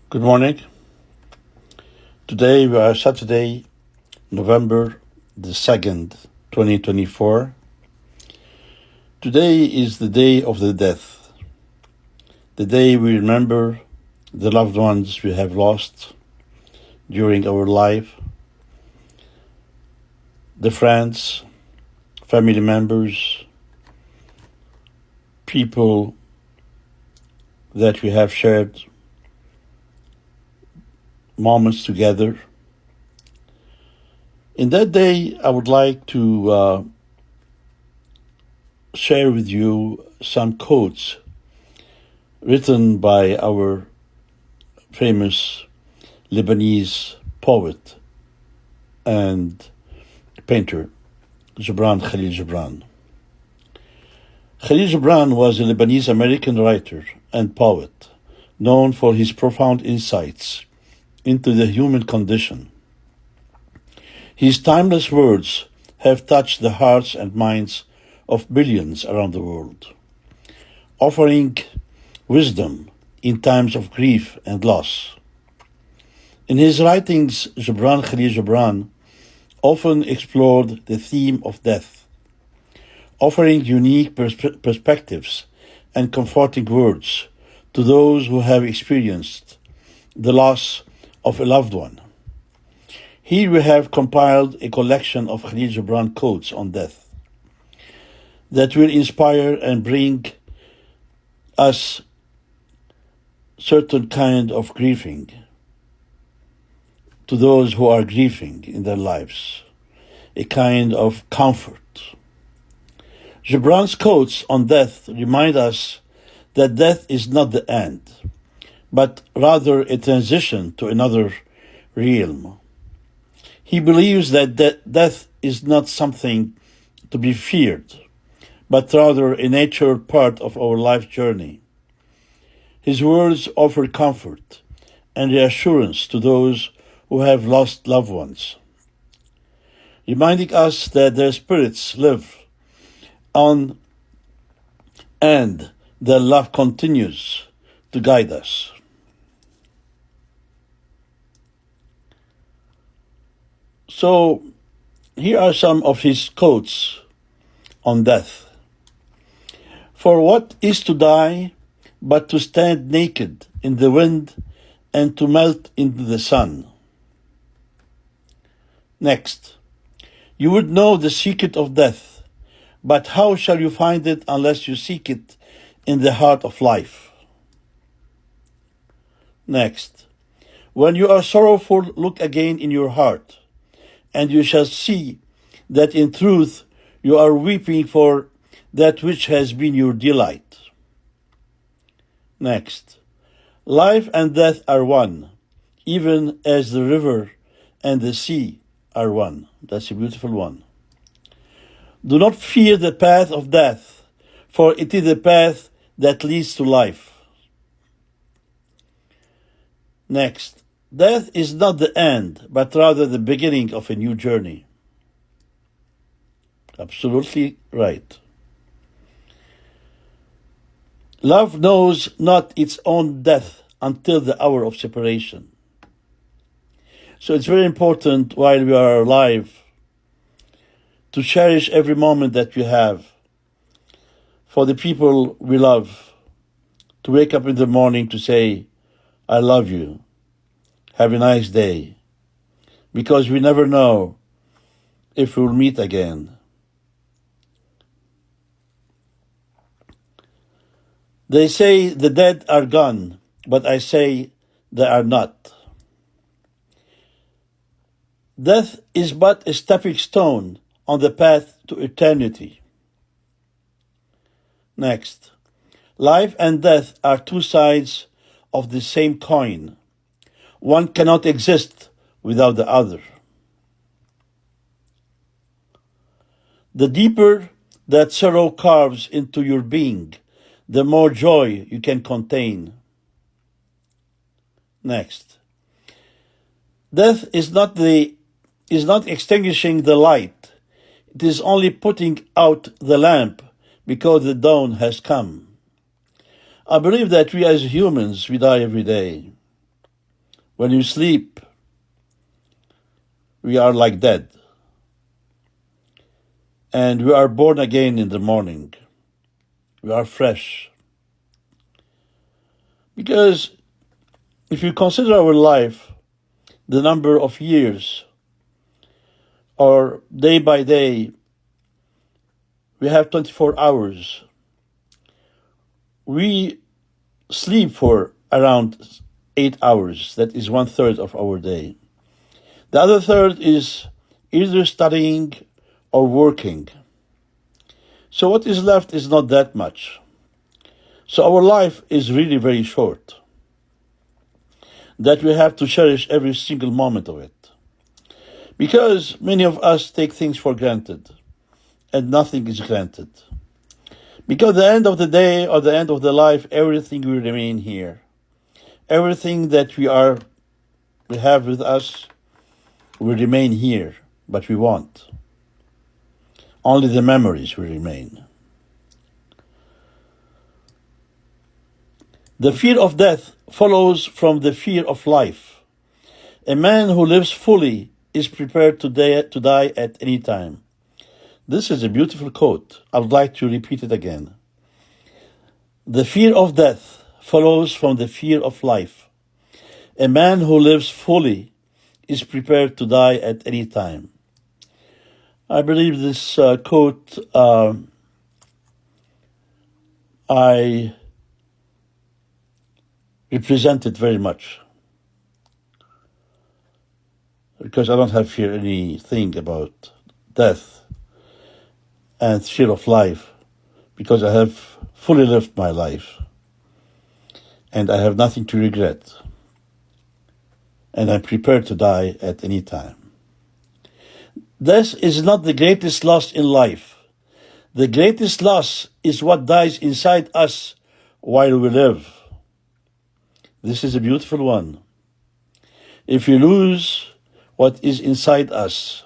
Good morning. Today we are Saturday, November the 2nd, 2024. Today is the day of the death, the day we remember the loved ones we have lost during our life, the friends, family members, people that we have shared moments together. In that day, I would like to share with you some quotes written by our famous Lebanese poet and painter, Khalil Gibran. Khalil Gibran was a Lebanese-American writer and poet, known for his profound insights into the human condition. His timeless words have touched the hearts and minds of billions around the world, offering wisdom in times of grief and loss. In his writings, Khalil Gibran often explored the theme of death, offering unique perspectives and comforting words to those who have experienced the loss of a loved one. Here we have compiled a collection of Khalil Gibran quotes on death that will inspire and bring us certain kind of grieving to those who are grieving in their lives, a kind of comfort. Gibran's quotes on death remind us that death is not the end, but rather a transition to another realm. He believes that death is not something to be feared, but rather a natural part of our life journey. His words offer comfort and reassurance to those who have lost loved ones, reminding us that their spirits live on and their love continues to guide us. So, here are some of his quotes on death. For what is to die but to stand naked in the wind and to melt into the sun? Next, you would know the secret of death, but how shall you find it unless you seek it in the heart of life? Next, when you are sorrowful, look again in your heart, and you shall see that in truth you are weeping for that which has been your delight. Next, life and death are one, even as the river and the sea are one. That's a beautiful one. Do not fear the path of death, for it is the path that leads to life. Next, death is not the end, but rather the beginning of a new journey. Absolutely right. Love knows not its own death until the hour of separation. So it's very important while we are alive to cherish every moment that we have for the people we love, to wake up in the morning to say, I love you. Have a nice day, because we never know if we'll meet again. They say the dead are gone, but I say they are not. Death is but a stepping stone on the path to eternity. Next, life and death are two sides of the same coin. One cannot exist without the other. The deeper that sorrow carves into your being, the more joy you can contain. Next, death is not extinguishing the light. It is only putting out the lamp because the dawn has come. I believe that we as humans, we die every day. When you sleep, we are like dead. And we are born again in the morning. We are fresh. Because if you consider our life, the number of years, or day by day, we have 24 hours. We sleep for around 8 hours. That is 1/3 of our day. The other third is either studying or working. So what is left is not that much. So our life is really very short, that we have to cherish every single moment of it. Because many of us take things for granted, and nothing is granted. Because at the end of the day or the end of the life, everything will remain here. Everything that we have with us will remain here, but we won't. Only the memories will remain. The fear of death follows from the fear of life. A man who lives fully is prepared to die at any time. This is a beautiful quote. I would like to repeat it again. The fear of death follows from the fear of life. A man who lives fully is prepared to die at any time. I believe this quote, I represent it very much, because I don't have fear anything about death and fear of life, because I have fully lived my life and I have nothing to regret, and I'm prepared to die at any time. Death is not the greatest loss in life. The greatest loss is what dies inside us while we live. This is a beautiful one. If you lose what is inside us,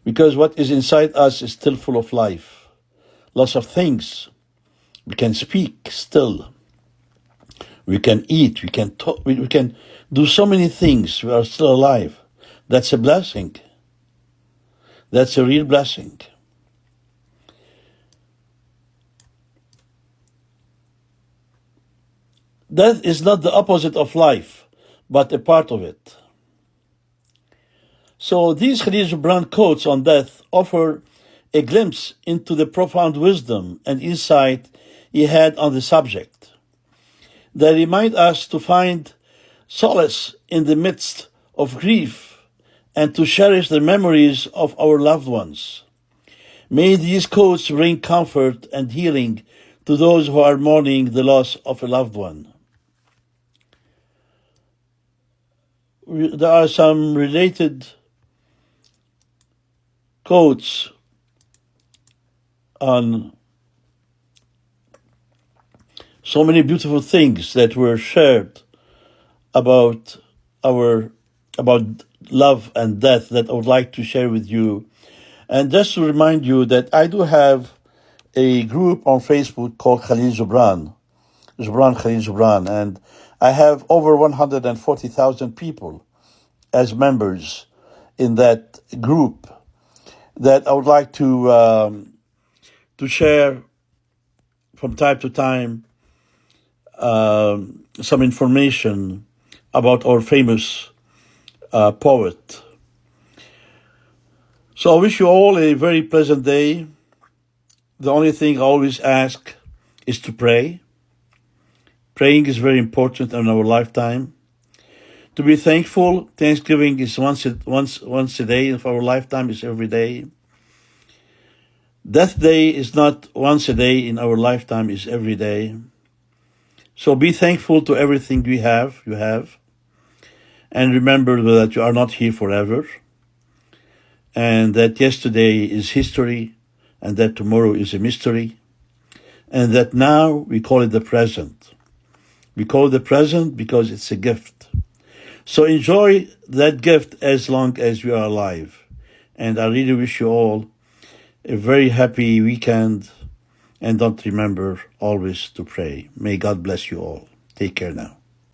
because what is inside us is still full of life, lots of things. We can speak still. We can eat, we can talk, we can do so many things. We are still alive. That's a blessing. That's a real blessing. Death is not the opposite of life, but a part of it. So these Khalil Gibran quotes on death offer a glimpse into the profound wisdom and insight he had on the subject. They remind us to find solace in the midst of grief and to cherish the memories of our loved ones. May these quotes bring comfort and healing to those who are mourning the loss of a loved one. There are some related quotes on so many beautiful things that were shared about love and death that I would like to share with you. And just to remind you that I do have a group on Facebook called Khalil Gibran Khalil Gibran, and I have over 140,000 people as members in that group that I would like to share from time to time some information about our famous poet. So I wish you all a very pleasant day. The only thing I always ask is to pray. Praying is very important in our lifetime. To be thankful, Thanksgiving is once a day of our lifetime, is every day. Death Day is not once a day in our lifetime, is every day. So be thankful to everything you have. And remember that you are not here forever. And that yesterday is history, and that tomorrow is a mystery. And that now we call it the present. We call it the present because it's a gift. So enjoy that gift as long as you are alive. And I really wish you all a very happy weekend. And don't remember always to pray. May God bless you all. Take care now.